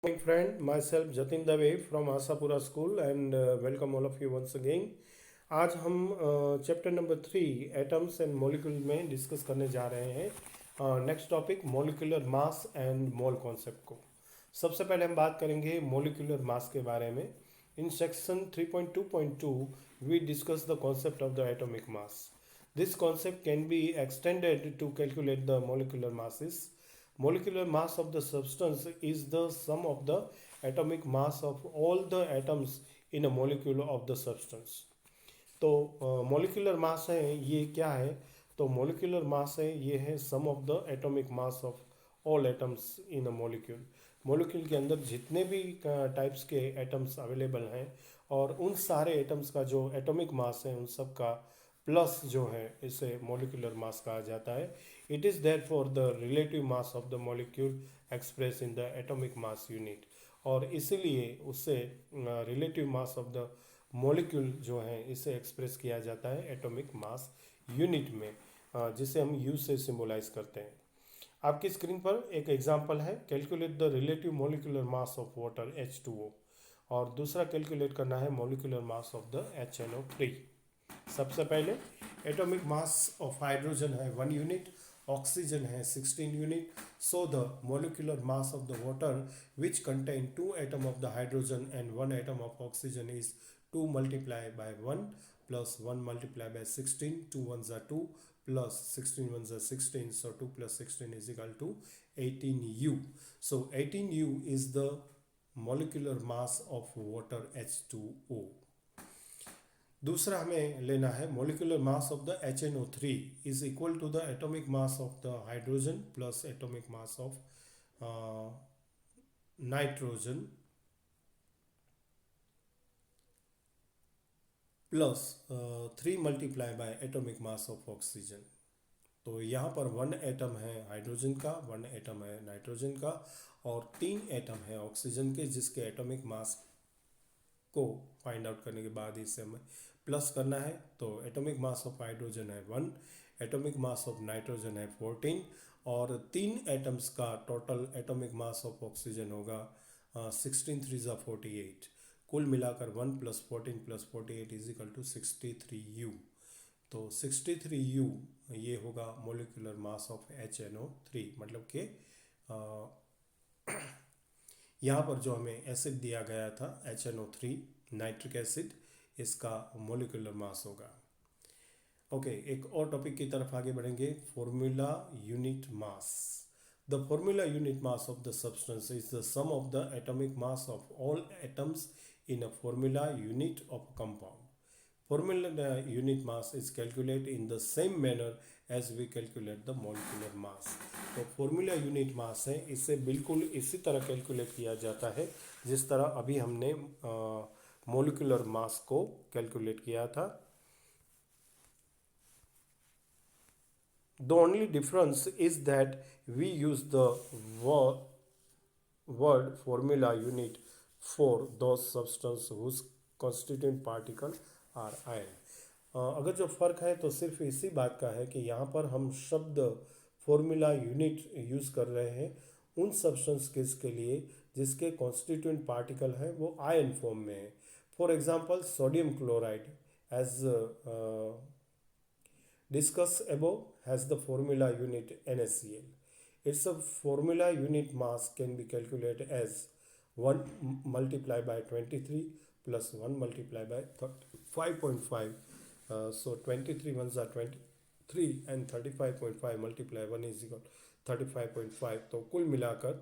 Morning friend, myself Jatin Dave from Asapura School and welcome all of you once again. आज हम chapter number 3 atoms and molecule में discuss करने जा रहे हैं next topic molecular mass and mole concept को। सबसे पहले हम बात करेंगे मॉलिक्यूलर मास के बारे में। In section 3.2.2 we discuss the concept of the atomic mass. This concept can be extended to calculate the molecular masses. Molecular mass of the substance is the sum of the atomic mass of all the atoms in a molecule of the substance. तो molecular mass है ये क्या है? तो molecular mass है ये है sum of the atomic mass of all atoms in a molecule. Molecule के अंदर जितने भी टाइप्स के एटम्स अवेलेबल हैं और उन सारे एटम्स का जो एटॉमिक मास है उन सब का प्लस जो है इसे मोलिकुलर मास कहा जाता है. It is therefore the relative mass of the molecule express in the atomic mass unit. और इसीलिए उससे relative mass of the molecule जो है इसे एक्सप्रेस किया जाता है एटॉमिक मास यूनिट में, जिसे हम यू से सिंबलाइज करते हैं. आपकी स्क्रीन पर एक एग्जांपल है. Calculate the relative molecular mass of water H2O और दूसरा कैलकुलेट करना है molecular mass of the HNO3. सबसे पहले एटॉमिक मास ऑफ हाइड्रोजन है 1 यूनिट, ऑक्सीजन है 16 unit. So the molecular mass of the water which contain 2 atom of the hydrogen and 1 atom of oxygen is 2 multiplied by 1 plus 1 multiplied by 16. 2 ones are 2 plus 16 ones are 16. So 2 plus 16 is equal to 18U. So 18U is the molecular mass of water H2O. दूसरा हमें लेना है molecular mass of the HNO3 is equal to the atomic mass of the hydrogen plus atomic mass of nitrogen plus 3 multiply by atomic mass of oxygen. तो यहाँ पर 1 atom है hydrogen का, 1 atom है नाइट्रोजन का और 3 एटम है oxygen के, जिसके एटॉमिक मास को फाइंड आउट करने के बाद इसे हमें प्लस करना है. तो एटॉमिक मास ऑफ हाइड्रोजन है 1, एटॉमिक मास ऑफ नाइट्रोजन है 14 और 3 एटम्स का total atomic mass of oxygen होगा 16 3 ज़ा 48. कुल मिलाकर 1 + 14 + 48 इज इक्वल टू 63U. तो 63U ये होगा मोलिकुलर मास ऑफ HNO3. मतलब कि यहाँ पर जो हमें एसिड दिया गया था HNO3 नाइट्रिक एसिड, इसका मोलिकुलर मास होगा. ओके, एक और टॉपिक की तरफ आगे बढ़ेंगे. Formula unit mass. The formula unit mass of the substance is the sum of the atomic mass of all atoms in a formula unit of a compound. Formula unit mass is calculated in the same manner as we calculate the molecular mass. तो formula unit mass है, इसे बिल्कुल इसी तरह calculate किया जाता है जिस तरह अभी हमने molecular mass को कैलकुलेट किया था. The only difference is that we use the word formula unit for those substance whose constituent particle are ion. अगर जो फ़र्क है तो सिर्फ इसी बात का है कि यहाँ पर हम शब्द फॉर्मूला यूनिट यूज़ कर रहे हैं उन सब्सटेंस के लिए जिसके कॉन्स्टिट्यूएंट पार्टिकल हैं वो आयन फॉर्म में है. For example sodium chloride as discussed above has the formula unit NaCl. Its a formula unit mass can be calculated as 1 multiplied by 23 plus 1 multiplied by 5.5. So 23 ones are 23 and 35.5 multiply 1 is equal 35.5. तो कुल मिलाकर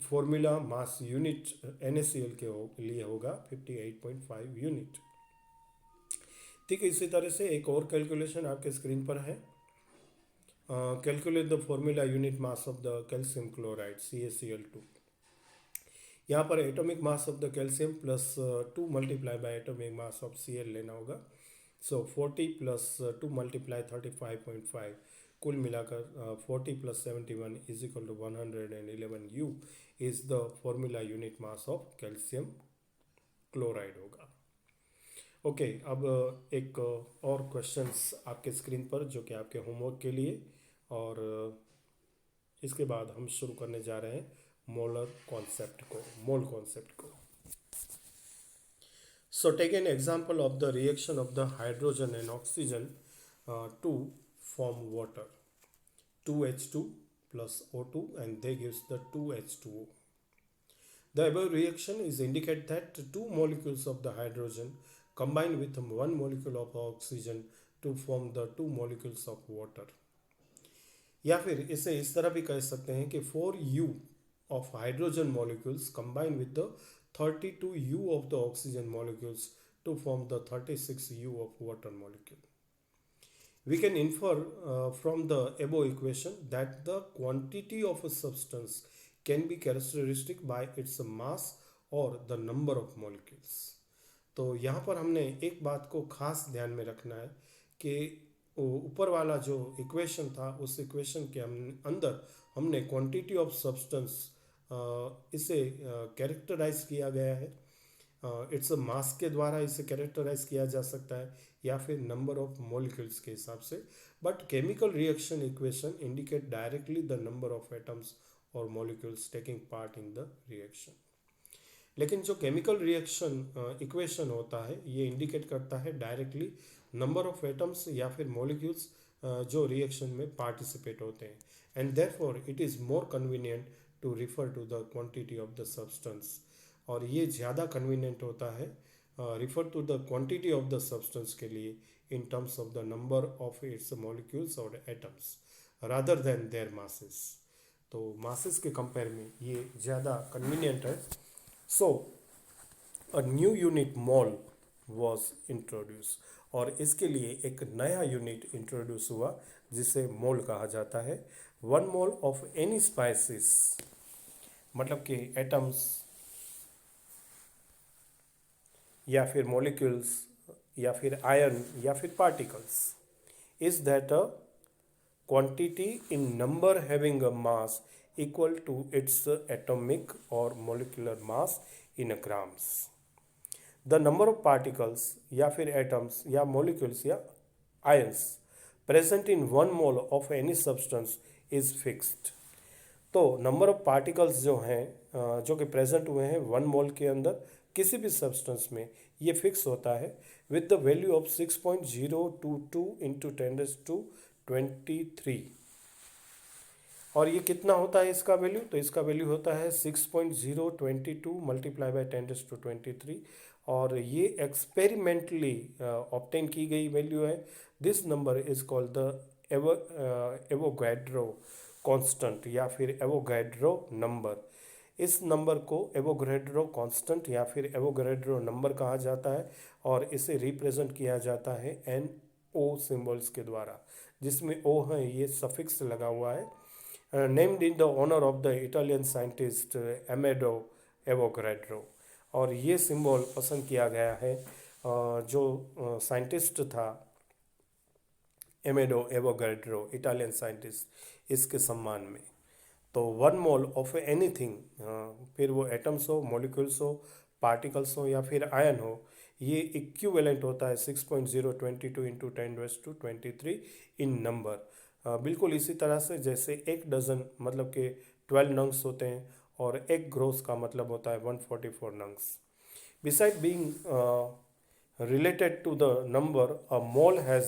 formula mass unit NaCl के लिए होगा 58.5 unit. ठीक है, इसी तरह से एक और कैलकुलेशन आपके स्क्रीन पर है. Calculate the formula unit mass of the calcium chloride CaCl2. यहाँ पर atomic mass of the calcium plus 2 multiply by atomic mass of Cl लेना होगा. सो 40 प्लस 2 मल्टीप्लाई 35.5 कुल मिलाकर 40 plus 71 is equal to 111U is the formula unit mass of calcium chloride होगा. Okay, अब एक और क्वेश्चंस आपके स्क्रीन पर जो कि आपके होमवर्क के लिए, और इसके बाद हम शुरू करने जा रहे हैं मोलर कॉन्सेप्ट को, मोल कॉन्सेप्ट को. So take an example of the reaction of the hydrogen and oxygen to form water. 2H2 plus O2 and they gives the 2H2O. The above reaction is indicate that two molecules of the hydrogen combine with one molecule of oxygen to form the two molecules of water. या फिर इसे इस तरह भी कह सकते हैं कि 4U of hydrogen molecules combine with the 32U of the oxygen molecules to form the 36U of water molecule. We can infer from the above equation that the quantity of a substance can be characteristic by its mass or the number of molecules. तो यहाँ पर हमने एक बात को खास ध्यान में रखना है कि ऊपर वाला जो इक्वेशन था उस इक्वेशन के अंदर हमने क्वांटिटी ऑफ सब्सटेंस इसे कैरेक्टराइज किया गया है. इट्स मास के द्वारा इसे कैरेक्टराइज किया जा सकता है या फिर नंबर ऑफ मॉलिक्यूल्स के हिसाब से. But chemical reaction equation indicate directly the number of atoms और molecules taking part in the reaction. लेकिन जो केमिकल रिएक्शन इक्वेशन होता है ये इंडिकेट करता है डायरेक्टली नंबर ऑफ एटम्स या फिर मॉलिक्यूल्स जो रिएक्शन में पार्टिसिपेट होते हैं. And therefore it is more convenient to refer to the quantity of the substance. और ये ज़्यादा कन्वीनियंट होता है refer to the quantity of the substance के लिए in terms of the number of its molecules और atoms rather than their masses. तो masses के कंपेयर में ये ज़्यादा कन्वीनियंट है. So a new unit mole was introduce. और इसके लिए एक नया यूनिट इंट्रोड्यूस हुआ जिसे मोल कहा जाता है. 1 मोल ऑफ एनी स्पाइसिस मतलब कि एटम्स या फिर मॉलिक्यूल्स या फिर आयन या फिर particles is that a quantity in number having a mass equal to its atomic और molecular mass in grams. The number of particles या फिर एटम्स या मॉलिक्यूल्स या ions present in 1 mole of any substance is fixed. तो number of particles जो हैं जो कि प्रेजेंट हुए हैं 1 मोल के अंदर किसी भी सब्सटेंस में ये फिक्स होता है with the value of 6.022 into 10⁻23. और ये कितना होता है इसका वैल्यू? तो इसका वैल्यू होता है 6.022 मल्टीप्लाई बाय 10⁻23. और ये एक्सपेरिमेंटली ऑब्टेन की गई वैल्यू है. This number is called the Avogadro constant या फिर एवोगैड्रो नंबर. इस नंबर को एवोगैड्रो कांस्टेंट या फिर एवोगैड्रो नंबर कहा जाता है और इसे रिप्रेजेंट किया जाता है NO सिंबल्स के द्वारा, जिसमें O है ये सफिक्स लगा हुआ है. Named in the honour of the Italian scientist Amedeo Avogadro. और ये सिंबल पसंद किया गया है जो साइंटिस्ट था एमेडो एवोगैड्रो, इटालियन साइंटिस्ट, इसके सम्मान में. तो 1 मोल ऑफ एनीथिंग फिर वो एटम्स हो, मॉलिक्यूल्स हो, पार्टिकल्स हो या फिर आयन हो, ये इक्विवेलेंट होता है 6.022 इंटू 10⁻23 इन नंबर. बिल्कुल इसी तरह से जैसे एक डजन मतलब कि 12 नंग्स होते हैं और एक ग्रोस का मतलब होता है 144 नंग्स. Beside being related to the number, a mole has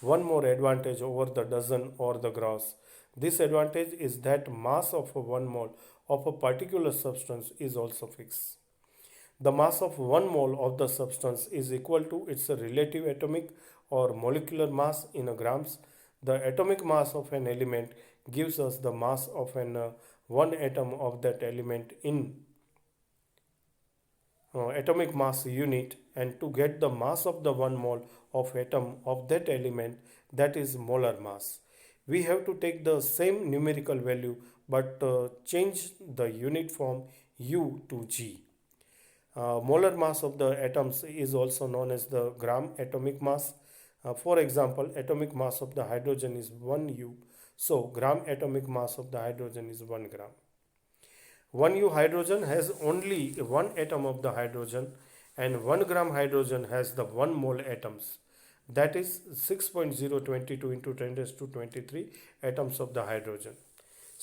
one more advantage over the dozen or the gross. This advantage is that mass of 1 mole of a particular substance is also fixed. The mass of 1 mole of the substance is equal to its relative atomic or molecular mass in grams. The atomic mass of an element gives us the mass of an one atom of that element in atomic mass unit, and to get the mass of the 1 mole of atom of that element, that is molar mass, we have to take the same numerical value but change the unit from U to G. Molar mass of the atoms is also known as the gram atomic mass. For example, atomic mass of the hydrogen is 1 U, so gram atomic mass of the hydrogen is 1 gram. 1U hydrogen has only 1 atom of the hydrogen, and 1 gram hydrogen has the 1 mole atoms, that is 6.022 into 10⁻23 atoms of the hydrogen.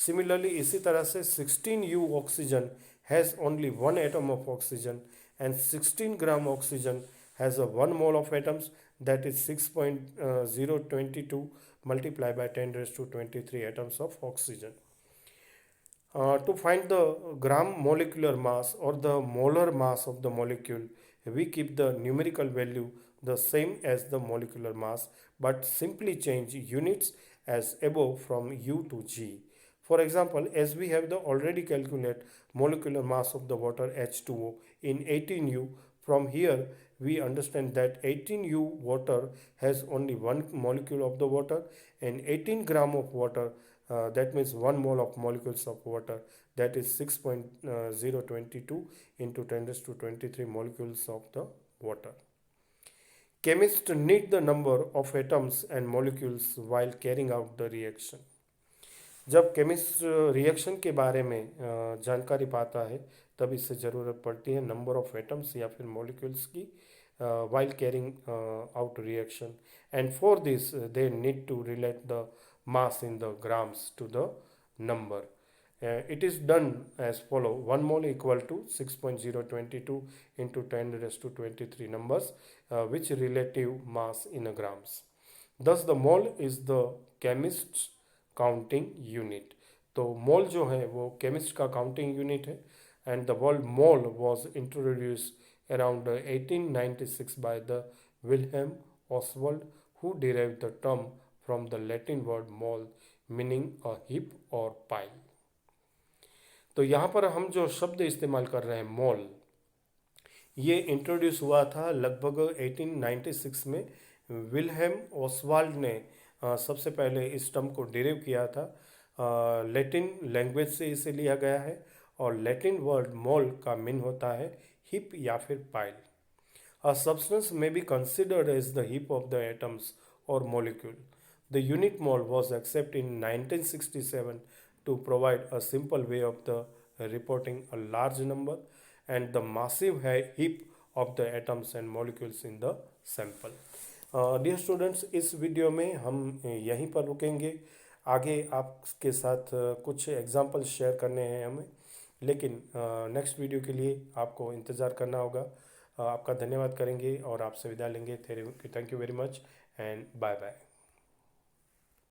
Similarly इसी तरह से 16U oxygen has only one atom of oxygen and 16 gram oxygen has a 1 mole of atoms, that is 6.022 multiplied by 10 raised to 23 atoms of oxygen. To find the gram molecular mass or the molar mass of the molecule, we keep the numerical value the same as the molecular mass, but simply change units as above from U to G. For example, as we have the already calculate molecular mass of the water H2O in 18U, from here we understand that 18U water has only one molecule of the water, and 18 gram of water, that means 1 mole of molecules of water, that is 6.022 into 10 raised to 23 molecules of the water. Chemists need the number of atoms and molecules while carrying out the reaction. जब chemist reaction के बारे में जानकारी पाता है तब इससे ज़रूरत पड़ती है नंबर ऑफ एटम्स या फिर मॉलिक्यूल्स की while carrying out reaction, and for this they need to relate the mass in the grams to the number. It is done as follow: 1 mole equal to 6.022 into 10 raised to 23 numbers, which relative mass in grams. Thus the mole is the chemist's counting unit. तो मोल जो है वो chemist का counting unit है. And the word mole was introduce around 1896 by the Wilhelm Oswald, who derive the term from the Latin word mole meaning a hip और pile. तो यहाँ पर हम जो शब्द इस्तेमाल कर रहे हैं मोल, ये इंट्रोड्यूस हुआ था लगभग 1896 में. विल्हेम ऑसवाल्ड ने सबसे पहले इस टर्म को डिराइव किया था. लैटिन लैंग्वेज से इसे लिया गया है और लैटिन वर्ड मोल का मीन होता है हिप या फिर पाइल. अ सब्सटेंस में be considered as the heap of the atoms और molecule. The unit mole was accept in 1967 to provide a simple way of the reporting a large number and the massive heap of the atoms and molecules in the sample. Dear students, इस video में हम यहीं पर रुकेंगे. आगे आपके साथ कुछ एग्जांपल शेयर करने हैं हमें, लेकिन नेक्स्ट वीडियो के लिए आपको इंतज़ार करना होगा. आपका धन्यवाद करेंगे और आपसे विदा लेंगे. Thank you very much and bye bye.